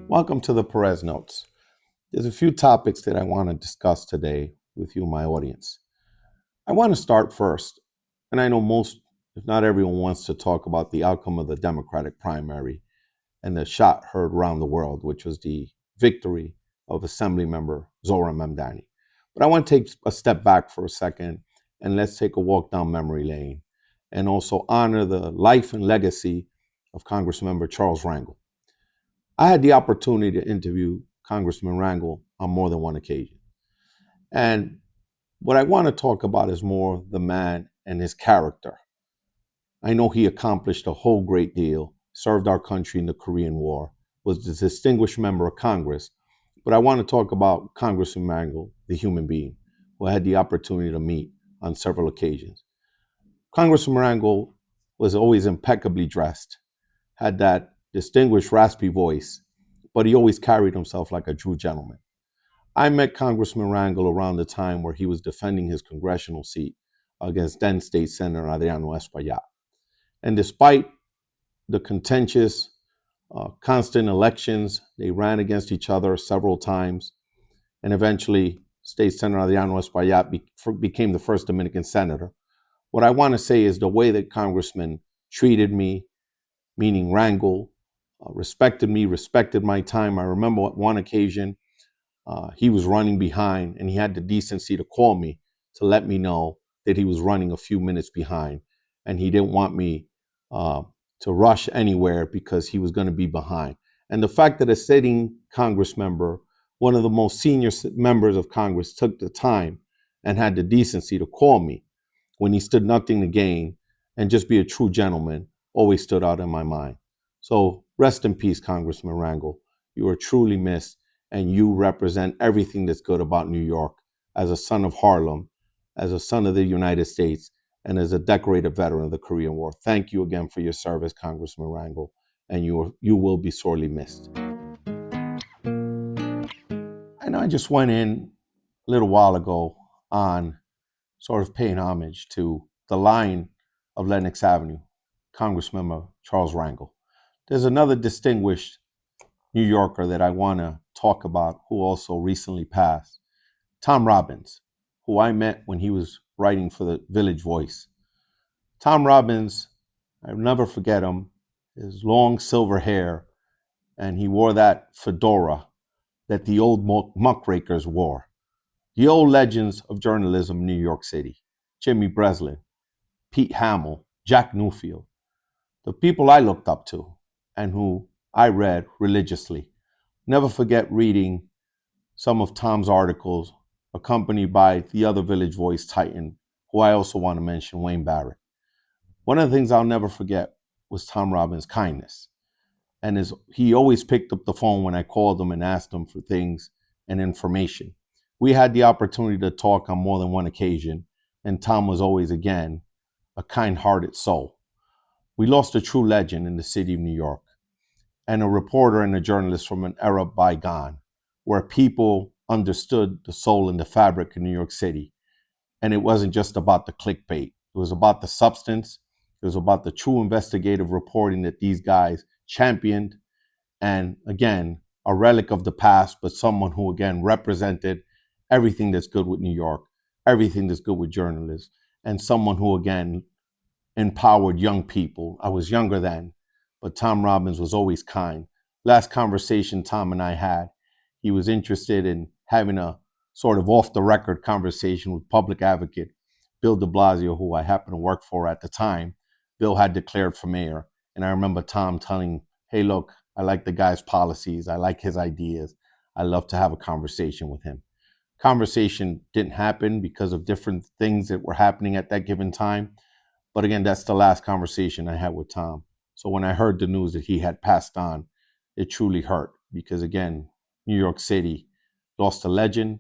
Welcome to the Perez Notes. There's a few topics that I want to discuss today with you, my audience. I want to start first, and I know most, if not everyone, wants to talk about the outcome of the Democratic primary and the shot heard around the world, which was the victory of Assembly Member Zohran Mamdani. But I want to take a step back for a second and let's take a walk down memory lane and also honor the life and legacy of Congressman Charles Rangel. I had the opportunity to interview Congressman Rangel on more than one occasion. And what I want to talk about is more the man and his character. I know he accomplished a whole great deal, served our country in the Korean War, was a distinguished member of Congress. But I want to talk about Congressman Rangel, the human being, who I had the opportunity to meet on several occasions. Congressman Rangel was always impeccably dressed, had that distinguished raspy voice, but he always carried himself like a true gentleman. I met Congressman Rangel around the time where he was defending his congressional seat against then State Senator Adriano Espaillat. And despite the contentious, constant elections, they ran against each other several times, and eventually State Senator Adriano Espaillat became the first Dominican senator. What I want to say is the way that Congressman treated me, meaning Rangel, respected me, respected my time. I remember at one occasion, he was running behind and he had the decency to call me to let me know that he was running a few minutes behind and he didn't want me to rush anywhere because he was going to be behind. And the fact that a sitting Congress member, one of the most senior members of Congress, took the time and had the decency to call me when he stood nothing to gain and just be a true gentleman always stood out in my mind. So rest in peace, Congressman Rangel. You are truly missed, and you represent everything that's good about New York as a son of Harlem, as a son of the United States, and as a decorated veteran of the Korean War. Thank you again for your service, Congressman Rangel, and you will be sorely missed. I know I just went in a little while ago on sort of paying homage to the Lion of Lenox Avenue, Congressman Charles Rangel. There's another distinguished New Yorker that I want to talk about who also recently passed, Tom Robbins, who I met when he was writing for the Village Voice. Tom Robbins, I'll never forget him, his long silver hair, and he wore that fedora that the old muckrakers wore. The old legends of journalism in New York City, Jimmy Breslin, Pete Hamill, Jack Newfield, the people I looked up to and who I read religiously. Never forget reading some of Tom's articles accompanied by the other Village Voice titan, who I also want to mention, Wayne Barrett. One of the things I'll never forget was Tom Robbins' kindness. And he always picked up the phone when I called him and asked him for things and information. We had the opportunity to talk on more than one occasion, and Tom was always, again, a kind-hearted soul. We lost a true legend in the city of New York, and a reporter and a journalist from an era bygone, where people understood the soul and the fabric of New York City. And it wasn't just about the clickbait. It was about the substance. It was about the true investigative reporting that these guys championed. And again, a relic of the past, but someone who, again, represented everything that's good with New York, everything that's good with journalists, and someone who, again, empowered young people. I was younger then, but Tom Robbins was always kind. Last conversation Tom and I had, he was interested in having a sort of off-the-record conversation with public advocate Bill de Blasio, who I happened to work for at the time. Bill had declared for mayor, and I remember Tom telling, hey, look, I like the guy's policies. I like his ideas. I love to have a conversation with him. Conversation didn't happen because of different things that were happening at that given time. But again, that's the last conversation I had with Tom. So when I heard the news that he had passed on, it truly hurt because, again, New York City lost a legend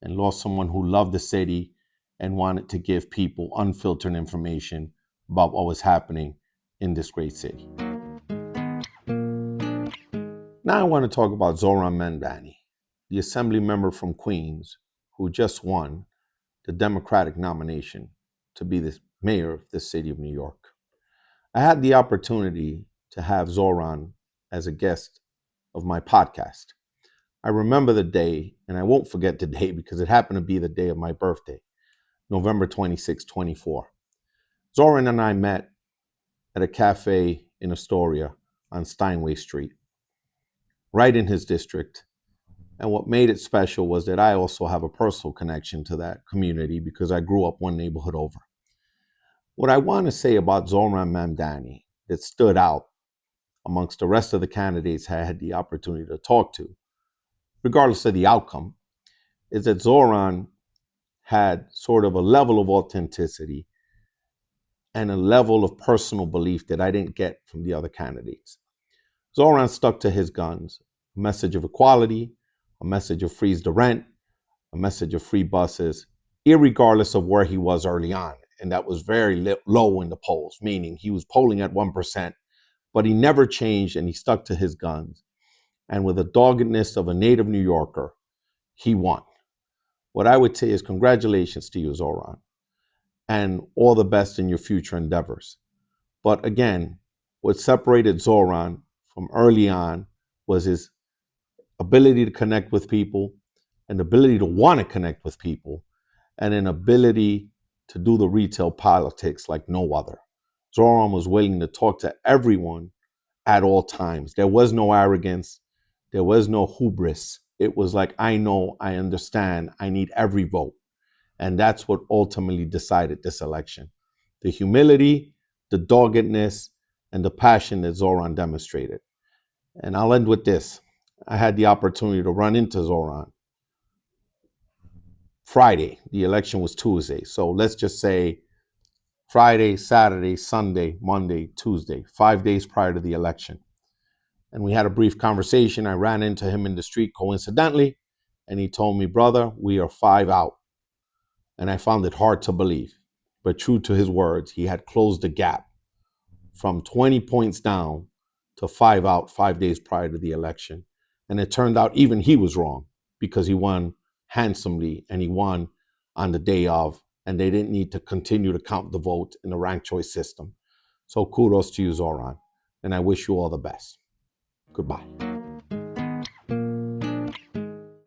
and lost someone who loved the city and wanted to give people unfiltered information about what was happening in this great city. Now I want to talk about Zohran Mamdani, the assembly member from Queens who just won the Democratic nomination to be the mayor of the city of New York. I had the opportunity to have Zoran as a guest of my podcast. I remember the day, and I won't forget the day because it happened to be the day of my birthday, November 26, 24. Zoran and I met at a cafe in Astoria on Steinway Street, right in his district. And what made it special was that I also have a personal connection to that community because I grew up one neighborhood over. What I want to say about Zohran Mamdani that stood out amongst the rest of the candidates I had the opportunity to talk to, regardless of the outcome, is that Zoran had sort of a level of authenticity and a level of personal belief that I didn't get from the other candidates. Zoran stuck to his guns, a message of equality, a message of freeze the rent, a message of free buses, irregardless of where he was early on. And that was very low in the polls, meaning he was polling at 1%, but he never changed and he stuck to his guns. And with the doggedness of a native New Yorker, he won. What I would say is congratulations to you, Zoran, and all the best in your future endeavors. But again, what separated Zoran from early on was his ability to connect with people, an ability to want to connect with people, and an ability to do the retail politics like no other. Zoran was willing to talk to everyone at all times. There was no arrogance. There was no hubris. It was like, I know, I understand, I need every vote. And that's what ultimately decided this election. The humility, the doggedness, and the passion that Zoran demonstrated. And I'll end with this. I had the opportunity to run into Zoran Friday. The election was Tuesday. So let's just say Friday, Saturday, Sunday, Monday, Tuesday, 5 days prior to the election. And we had a brief conversation. I ran into him in the street coincidentally, and he told me, brother, we are 5 out. And I found it hard to believe. But true to his words, he had closed the gap from 20 points down to 5 out 5 days prior to the election. And it turned out even he was wrong because he won handsomely and he won on the day of, and they didn't need to continue to count the vote in the ranked choice system. So kudos to you, Zoran, and I wish you all the best. Goodbye.